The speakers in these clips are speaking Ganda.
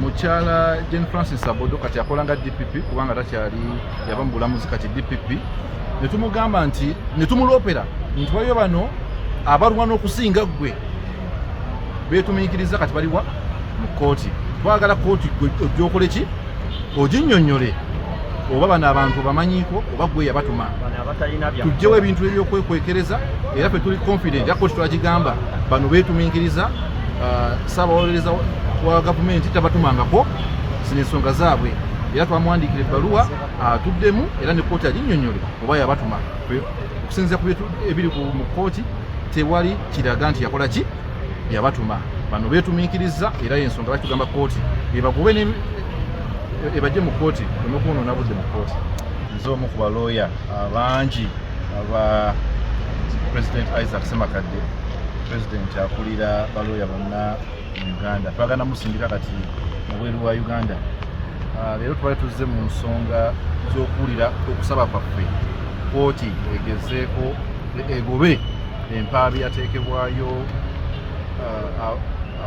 mukyala Jane Francis Abodo kati akolanga DPP kubanga takyali yaba mu bulamuzi kati DPP ne tumugamba nti ne tumulopera nti waliyo bano abalwana okusinga gwe beetumiikiriza kati baliwa mu kooti twagala kooti ojjokole ki oginnyonnyole oba bano abantu bamanyiiko oba gwe yabatuma tujjewo ebintu eby'okwekwekereza era ffe tuli confident ya kooti twagigamba bano beetumiikiriza ssaabawolereza wa gavumenti tabatumangako zino ensonga zaabwe era twamuwandiikira ebbaluwa atuddemu era ne kooti aginnyonnyole oba yabatuma okusinziira ku ebiri mu kooti tewali kiraga nti yakola ki yabatuma bano beetumiikiriza era y'ensonga lwaki tugamba kooti ebagobe ebajje mu kooti olw'okwonoona budde mu kooti. Nze omu ku balooya abangi aba President Isaac Ssemakadde, President akulira balooya bonna mu Uganda. Twagala musindika kati mubweru wa Uganda. Leero twali tuzze mu nsonga z'okuwulira okusaba kwaffe kooti egezeeko egobe empaabi yateekebwayo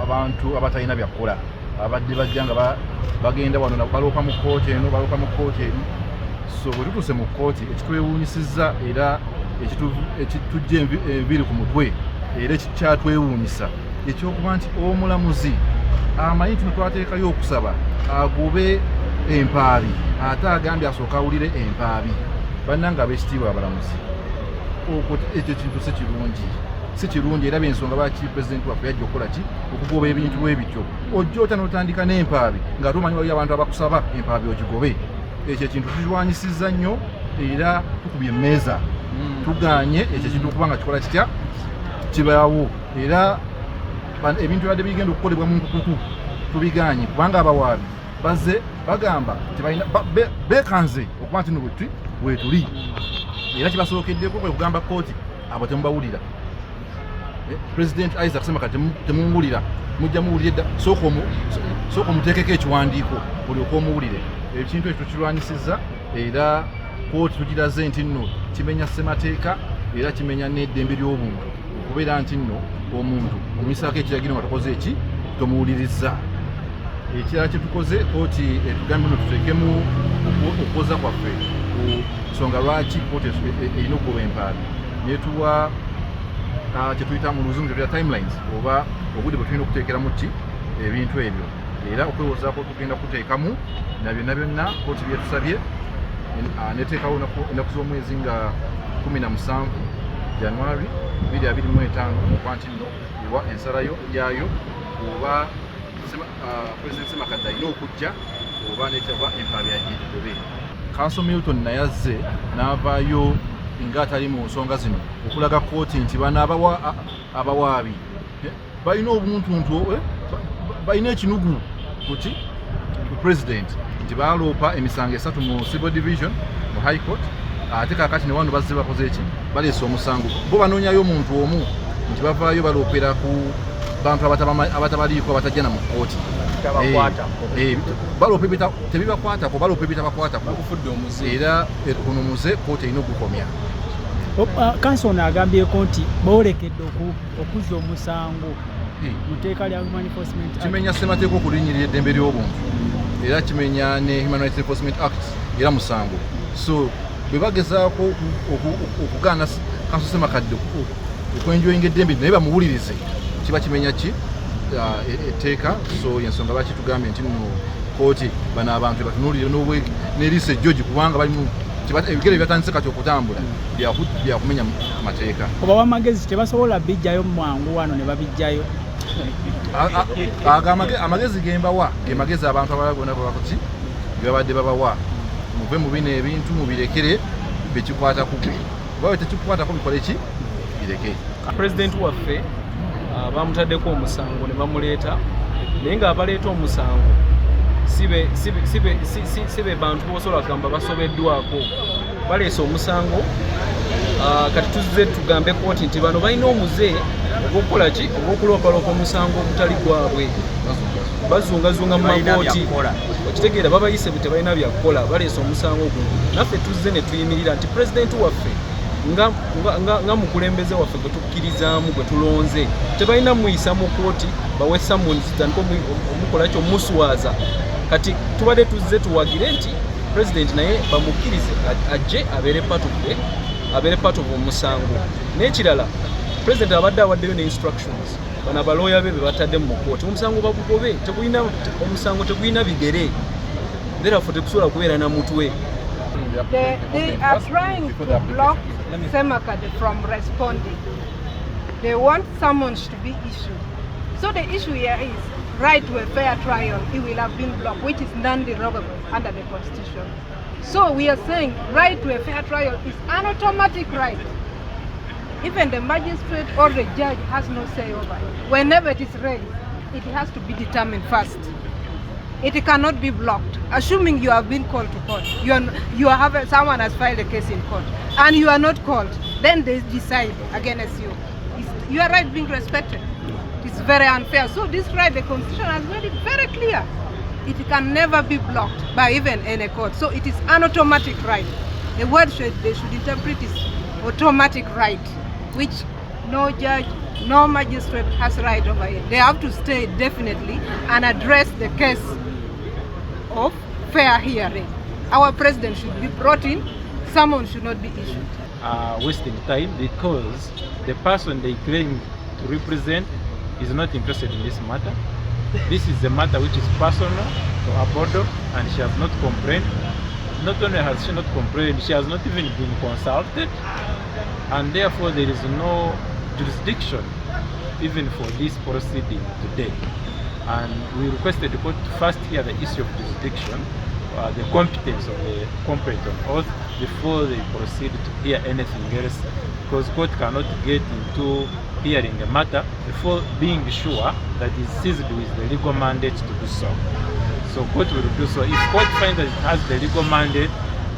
abantu abatalina byakola abadde bajja nga bagenda wano baloopa mu kooti eno baloopa mu kooti eri. So bwe tutuse mu kooti ekitwewuunyisizza era ekitujja enviri ku mutwe era ekikyatwewuunyisa ekyokuba nti omulamuzi amanyi nti twateekayo okusaba agobe empaabi ate agambye asooka awulire empaabi bannanga ab'ekitiibwa abalamuzi ekyo kintu si kirungi era byensonga lwaki pulezidenti waffe yajja okukola ki okugoba ebintu bwe bityo ojja ota n'otandika n'empaabi nga tumanyi waliyo abantu abakusaba empaabi ogigobe. Ekyo ekintu tukirwanyisizza nnyo era tukubye emmeeza tuganye ekyo ekintu okuba nga kikola kitya kibaawo era ebintu ebadde bigenda okukolebwa mu nkukutu tubiganye kubanga abawaabi bazze bagamba beekanze okuba nti bwetuli era kibasookeddeko kwe kugamba kooti abo temubawulira. President Isaac Ssemakadde temuwulira mujja muwulire dda sooka omuteekeko ekiwandiiko olyoka omuwulire. Ekintu ekyo tukirwanyisizza era kooti tugiraze nti nno kimenya ssemateeka era kimenya n'eddembe ly'obuntu okubeera nti nno omuntu omuyisaako ekiragiro nga tukoze eki tomuwulirizza. Ekirala kye tukoze kooti etugambye nno tuteekemu okukoza kwaffe ku nsonga lwaki kooti erina okugoba empaabi netuwa kye tuyita mu luzungu tuyita timelines oba obudde bwe tulina okuteekeramu ki ebintu ebyo era okwewozaako tugenda kuteekamu na byonna byonna kooti byetusabye neteekawo ennaku z'omwezi nga 17 January 2025 okuba nti nno ewa ensalayo yaayo oba President Ssemakadde alina okujja oba nekyava empaabi yagigobe. Council Milton naye azze n'avaayo nga atali mu nsonga zino okulaga kooti nti bano abawaabi balina obuntuntu balina ekinugu kuki ku president nti baloopa emisango 3 mu civil division mu high court ate kakati ne wano bazze bakoze eki baleese omusango bo banoonyayo omuntu omu nti bavaayo baloopera ku bantu abatabaliiko abatajja na mu kooti baloopa tebibakwatako baloopa ebitabakwatako era kuno muze kooti erina okukomya. Kanso ono agambyeko nti boolekedde okuzza omusango mu tteeka lya Human Enforcement Act. Kimenya ssemateeka okulinnyirira eddembe ly'obuntu era kimenya ne Human Rights Enforcement Act era musango. So bwe bagezaako okugaana Kanso Ssemakadde okwenjoyinga eddembe naye bamuwulirize kiba kimenya ki etteeka. So yensonga lwaki tugambye nti nno kooti bano abantu batunuulire n'eriisa ejjogi kubanga balimu ebigere byatandise kati okutambula byakumenya amateeka. Oba w'amagezi tebasobola bijjayo mwangu wano ne babijjayo. Amagezi gembawa ge magezi abantu abalabona babakoki gebabadde babawa muve mu bino ebintu mubirekere bekikwatako bawe tekikwatako bikole ki bireke. President waffe bamutaddeko omusango ne bamuleeta naye nga abaleeta omusango sibe bantu bosobola kugamba basobeddwako baleese omusango kati tuzze tugambe kooti nti bano balina omuze ogw'okukola ki ogw'okuloopaloopa omusango ogutali gwabwe bazungazunga mu makooti okitegeera babayise tebalina byakukola baleese omusango guno naffe tuzze ne tuyimirira nti pulezidenti waffe nga mukulembeze waffe gwe tukkirizamu gwe tulonze tebalina muyisa mu kooti bawe summons tandika omukola kyo muswaza kati tubadde tuzze tuwagire nti president naye bamukkirize ajje abeere part of omusango n'ekirala president abadde awaddeyo ne instructions bano abalooya be batadde mu kooti omusango bagugobe omusango tegulina bigere therefore tekusobola kubeera na mutwe. They are trying to block Ssemakadde from responding. They want summons to be issued. So the issue here is right to a fair trial. It will have been blocked, which is non-derogable under the Constitution. So we are saying right to a fair trial is an automatic right. Even the magistrate or the judge has no say over it. Whenever it is raised, it has to be determined first. It cannot be blocked. Assuming you have been called to court, someone has filed a case in court, and you are not called, then they decide against you. Your right being respected. It's very unfair. So this right, the Constitution has made it very clear. It can never be blocked by even any court. So it is an automatic right. The word they should interpret is automatic right, which no judge, no magistrate has right over it. They have to stay definitely and address the case of fair hearing. Our president should be brought in, someone should not be issued. Wasting time because the person they claim to represent is not interested in this matter. This is a matter which is personal to Abodo, and she has not complained. Not only has she not complained, she has not even been consulted, and therefore there is no jurisdiction even for this proceeding today. And we requested the court to first hear the issue of jurisdiction, the competence of the complaint on oath before they proceed to hear anything else, because court cannot get into hearing a matter before being sure that it is seized with the legal mandate to do so. So court will do so. If court finds that it has the legal mandate,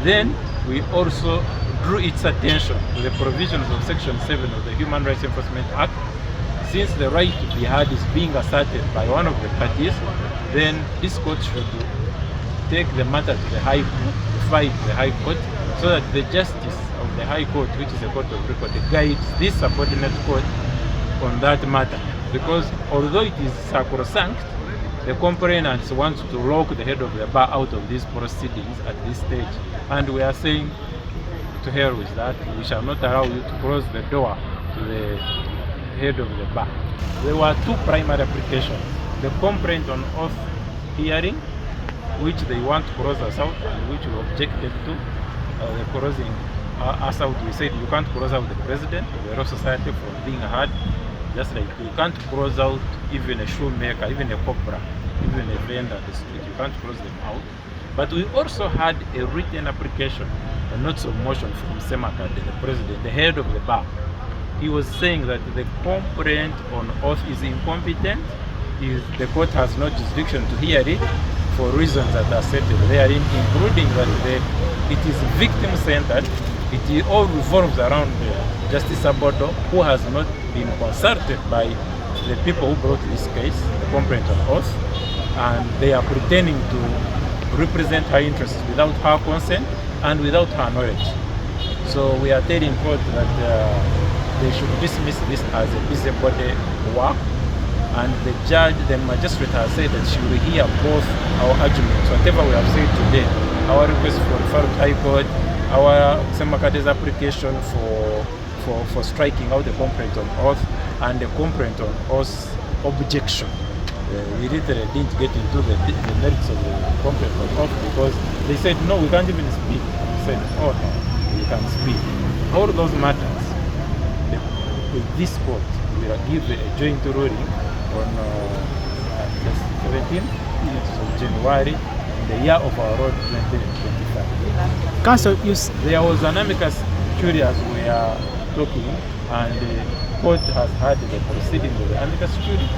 then we also drew its attention to the provisions of Section 7 of the Human Rights Enforcement Act. Since the right to be heard is being asserted by one of the parties, then this court should take the matter to the High Court, fight the High Court, so that the justice of the High Court, which is a court of record, guides this subordinate court on that matter. Because although it is sacrosanct, the complainants want to lock the head of the bar out of these proceedings at this stage. And we are saying, to hell with that, we shall not allow you to close the door to the head of the bar. There were two primary applications. The complaint on oath hearing, which they want to cross us out, and which we objected to. The crossing us out, we said you can't cross out the president of the Royal Society from being heard, just like you can't cross out even a shoemaker, even a cobra, even a vendor on the street, you can't cross them out. But we also had a written application, a notice of motion from Ssemakadde, the president, the head of the bar. He was saying that the complaint on oath is incompetent, the court has no jurisdiction to hear it for reasons that are stated therein, including that it is victim-centered. It all revolves around Justice Abodo, who has not been consulted by the people who brought this case, the complaint on oath, and they are pretending to represent her interests without her consent and without her knowledge. So we are telling court that they should dismiss this as a busybody work, and the judge, the magistrate, has said that she will hear both our arguments. Whatever we have said today, our request for referral to High Court, our Ssemakadde's application for striking out the complaint on oath, and the complaint on oath objection. We literally didn't get into the merits of the complaint on oath because they said no, we can't even speak. We said, oh no, we can speak. All those matters, this court will give a joint ruling on the 17th of January, the year of our Lord 2025. Council, there was an amicus curiae we are talking, and the court has had the proceedings of the amicus curiae.